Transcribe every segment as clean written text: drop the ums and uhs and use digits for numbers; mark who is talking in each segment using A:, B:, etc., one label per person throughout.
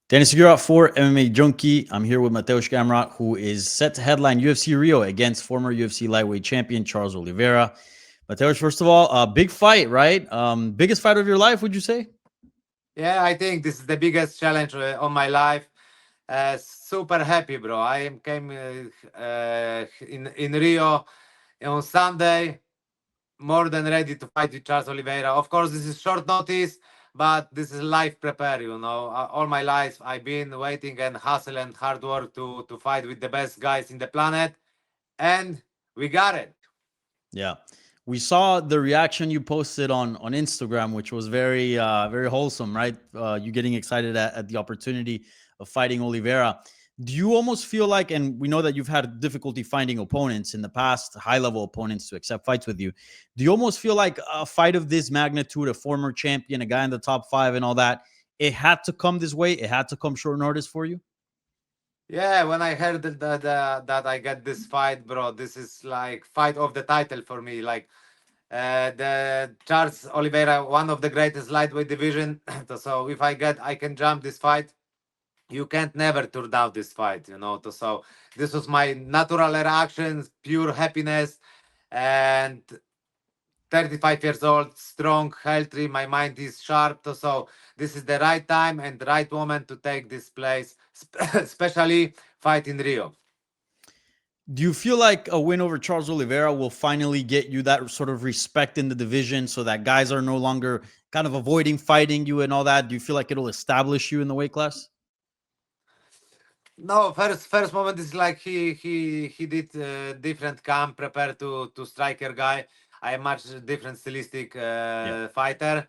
A: Danny Segura for MMA Junkie. I'm here with Mateusz Gamrot, who is set to headline UFC Rio against former UFC lightweight champion Charles Oliveira. Mateusz, first of all, a big fight, right? Biggest fight of your life, would you say?
B: Yeah, I think this is the biggest challenge on my life. Super happy, bro. Came in Rio on Sunday, more than ready to fight with Charles Oliveira. Of course, this is short notice, but this is life prepare. All my life I've been waiting and hustle and hard work to fight with the best guys in the planet, and we got it.
A: Yeah. We saw the reaction you posted on Instagram, which was very wholesome, right? You getting excited at the opportunity of fighting Oliveira. Do you almost feel like, and we know that you've had difficulty finding opponents in the past, high level opponents to accept fights with you. Do you almost feel like a fight of this magnitude, a former champion, a guy in the top five, and all that, it had to come this way? It had to come short notice for you?
B: Yeah, when I heard that I get this fight, bro, this is like fight of the title for me. Like the Charles Oliveira, one of the greatest lightweight division. So if I can jump this fight. You can't never turn down this fight. So this was my natural reactions, pure happiness, and 35 years old, strong, healthy. My mind is sharp. So this is the right time and the right moment to take this place, especially fight in Rio.
A: Do you feel like a win over Charles Oliveira will finally get you that sort of respect in the division so that guys are no longer kind of avoiding fighting you and all that? Do you feel like it'll establish you in the weight class?
B: No, first moment is like he did different camp prepared to striker guy. I am much different stylistic
A: Yeah.
B: fighter,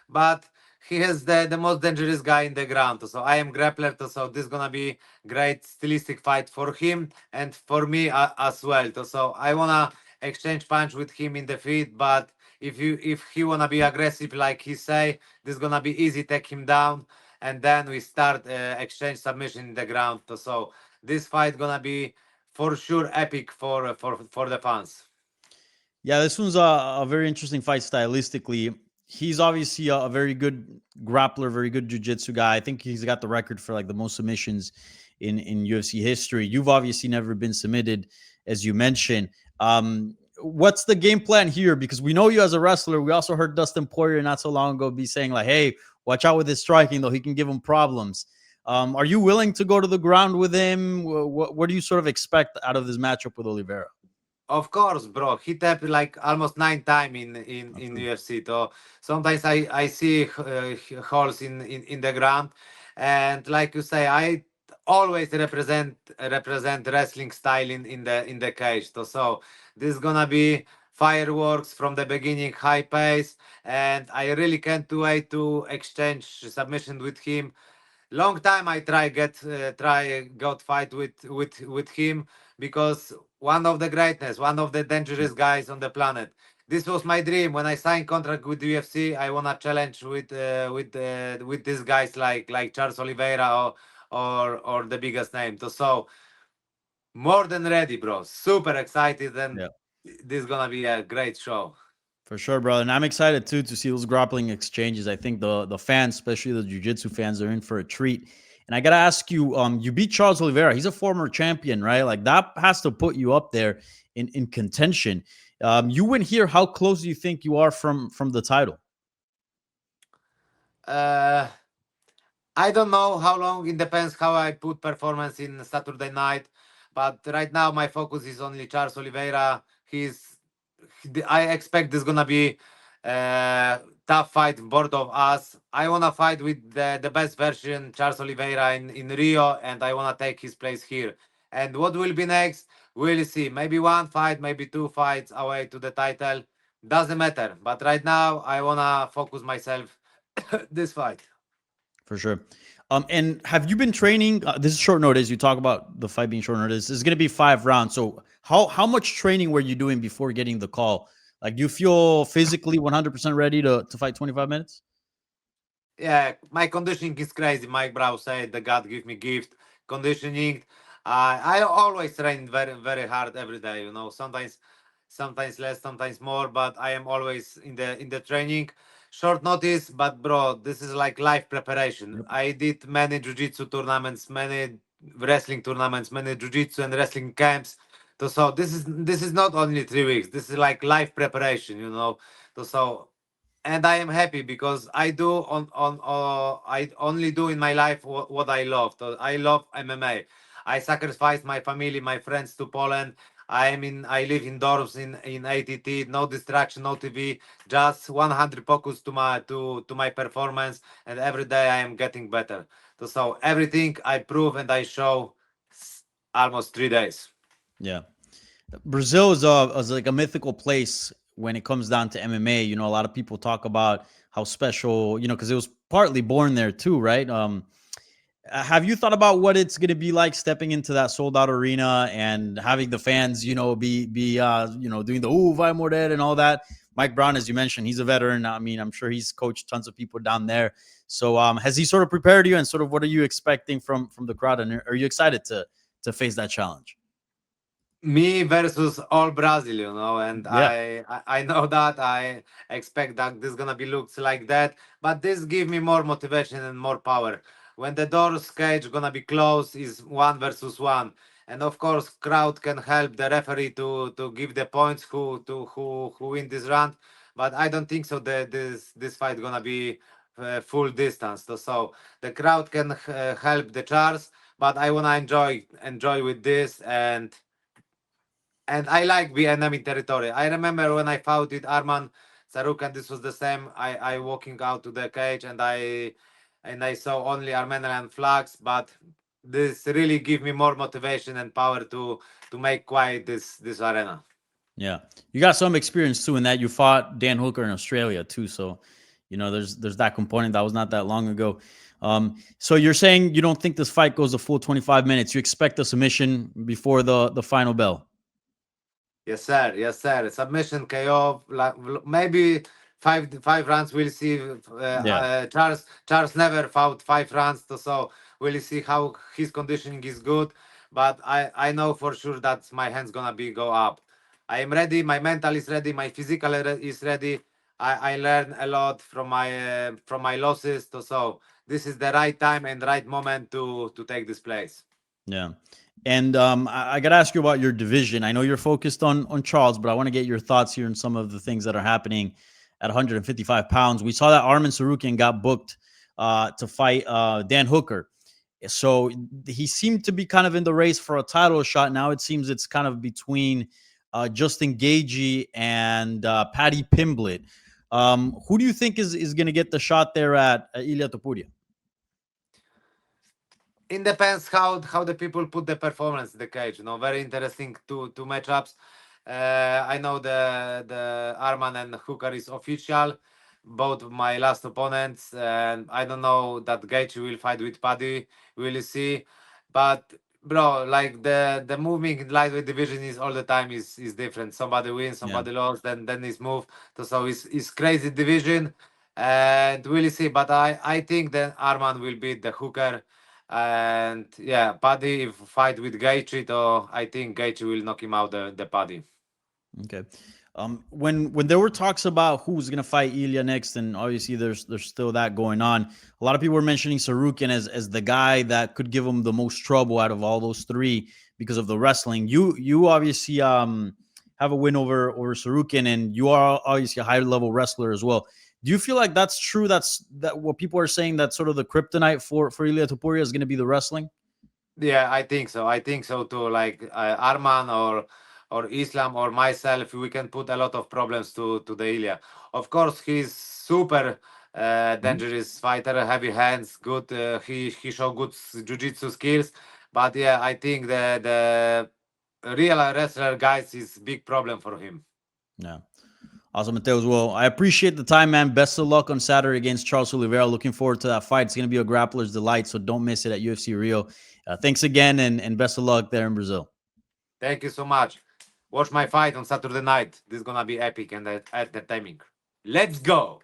B: but he has the most dangerous guy in the ground. So I am grappler. So this gonna be great stylistic fight for him and for me as well. So I wanna exchange punch with him in the feet, but if he wanna be aggressive like he say, this gonna be easy take him down and then we start exchange submission in the ground. So this fight gonna be for sure epic for the fans.
A: Yeah, this one's a very interesting fight stylistically. He's obviously a very good grappler, very good jiu-jitsu guy. I think he's got the record for like the most submissions in UFC history. You've obviously never been submitted, as you mentioned. What's the game plan here? Because we know you as a wrestler. We also heard Dustin Poirier not so long ago be saying like, "Hey, watch out with his striking, though he can give him problems." Are you willing to go to the ground with him? What do you sort of expect out of this matchup with Oliveira?
B: Of course, bro. He tapped like almost 9 times in
A: Okay.
B: UFC. So sometimes I see holes in the ground, and like you say, I always represent wrestling style in the cage. So this is gonna be fireworks from the beginning, high pace, and I really can't wait to exchange submission with him. Long time I try got fight with him because one of the greatness, one of the dangerous guys on the planet. This was my dream when I signed contract with UFC. I wanna challenge with these guys like Charles Oliveira or the biggest name. So more than ready, bro. Super excited, and
A: Yeah.
B: this is gonna be a great show.
A: For sure, brother. And I'm excited too to see those grappling exchanges. I think the fans, especially the jiu-jitsu fans, are in for a treat. And I gotta ask you, you beat Charles Oliveira. He's a former champion, right? Like that has to put you up there in contention. You win here. How close do you think you are from the title?
B: Uh, I don't know how long. It depends how I put performance in Saturday night. But right now, my focus is only Charles Oliveira. I expect this gonna be tough fight both of us. I wanna fight with the best version, Charles Oliveira in Rio, and I wanna take his place here. And what will be next? We'll see. Maybe one fight, maybe two fights away to the title. Doesn't matter. But right now, I wanna focus myself this fight.
A: For sure. And have you been training? This is short notice. You talk about the fight being short notice. This is going to be 5 rounds. So how much training were you doing before getting the call? Like, do you feel physically 100% ready to fight 25 minutes?
B: Yeah, my conditioning is crazy. Mike Brown said the God give me gift conditioning. I always train very hard every day. Sometimes less, sometimes more, but I am always in the training. short notice, but bro, this is like life preparation.
A: Yep.
B: I did many jiu-jitsu tournaments, many wrestling tournaments, many jiu-jitsu and wrestling camps. So this is not only 3 weeks. This is like life preparation, you know. So and I am happy because I only do in my life what I love. So I love MMA. I sacrificed my family, my friends to Poland. I live in dorms in ATT, no distraction, no TV, just 100 focus to my performance, and every day I am getting better. So everything I prove and I show almost 3 days.
A: Yeah. Brazil is like a mythical place when it comes down to MMA. You know, a lot of people talk about how special, because it was partly born there too, right? Have you thought about what it's going to be like stepping into that sold out arena and having the fans, be doing the "Ooh, vai morrer" and all that? Mike Brown, as you mentioned, he's a veteran. I mean, I'm sure he's coached tons of people down there. So, has he sort of prepared you, and sort of what are you expecting from the crowd? And are you excited to face that challenge?
B: Me versus all Brazil, you know, and
A: Yeah,
B: I know that I expect that this gonna be looks like that, but this give me more motivation and more power. When the doors cage gonna be closed, is one versus one, and of course, crowd can help the referee to give the points who win this round, but I don't think so. That this fight gonna be full distance, so the crowd can help the Charles, but I wanna enjoy with this and I like the enemy territory. I remember when I fought with Arman Sarukan, this was the same. I walking out to the cage and I saw only Armenian flags, but this really give me more motivation and power to make quiet this arena.
A: yeah. You got some experience too in that you fought Dan Hooker in Australia too. So, there's that component that was not that long ago. So you're saying you don't think this fight goes a full 25 minutes. You expect a submission before the final bell.
B: Yes, sir. Yes, sir. Submission KO. Maybe five rounds. We'll see.
A: Yeah.
B: Charles never fought 5 rounds, so we'll see how his conditioning is good. But I know for sure that my hands gonna be go up. I am ready. My mental is ready. My physical is ready. I learn a lot from my losses. So this is the right time and right moment to take this place.
A: Yeah. And I got to ask you about your division. I know you're focused on Charles, but I want to get your thoughts here on some of the things that are happening at 155 pounds. We saw that Arman Sarukian got booked to fight Dan Hooker. So he seemed to be kind of in the race for a title shot. Now it seems it's kind of between Justin Gaethje and Paddy Pimblett. Who do you think is going to get the shot there at Ilia Topuria?
B: It depends how the people put the performance in the cage. Very interesting two matchups. I know the Arman and Hooker is official, both my last opponents, and I don't know that Gaethje will fight with Paddy. We'll see, but bro, like the moving in lightweight division is all the time is different. Somebody wins,
A: Yeah.
B: somebody lost, then it's move. So it's crazy division, and we'll see. But I think that Arman will beat the Hooker. And yeah, Paddy if fight with Gaethje, though I think Gaethje will knock him out the Paddy.
A: Okay. When there were talks about who's gonna fight Ilya next, and obviously there's still that going on. A lot of people were mentioning Sarukian as the guy that could give him the most trouble out of all those three because of the wrestling. You obviously have a win over Sarukian, and you are obviously a high level wrestler as well. Do you feel like that's true? That what people are saying, that sort of the kryptonite for Ilya Topuria is going to be the wrestling.
B: Yeah, I think so. I think so too. Like Arman or Islam or myself, we can put a lot of problems to the Ilya. Of course, he's super
A: Mhm.
B: dangerous fighter, heavy hands, good. He show good jiu-jitsu skills. But yeah, I think the real wrestler guys is big problem for him.
A: Yeah. Awesome, Mateusz. Well, I appreciate the time, man. Best of luck on Saturday against Charles Oliveira. Looking forward to that fight. It's going to be a grappler's delight, so don't miss it at UFC Rio. Thanks again, and best of luck there in Brazil.
B: Thank you so much. Watch my fight on Saturday night. This is gonna be epic and entertaining. Let's go.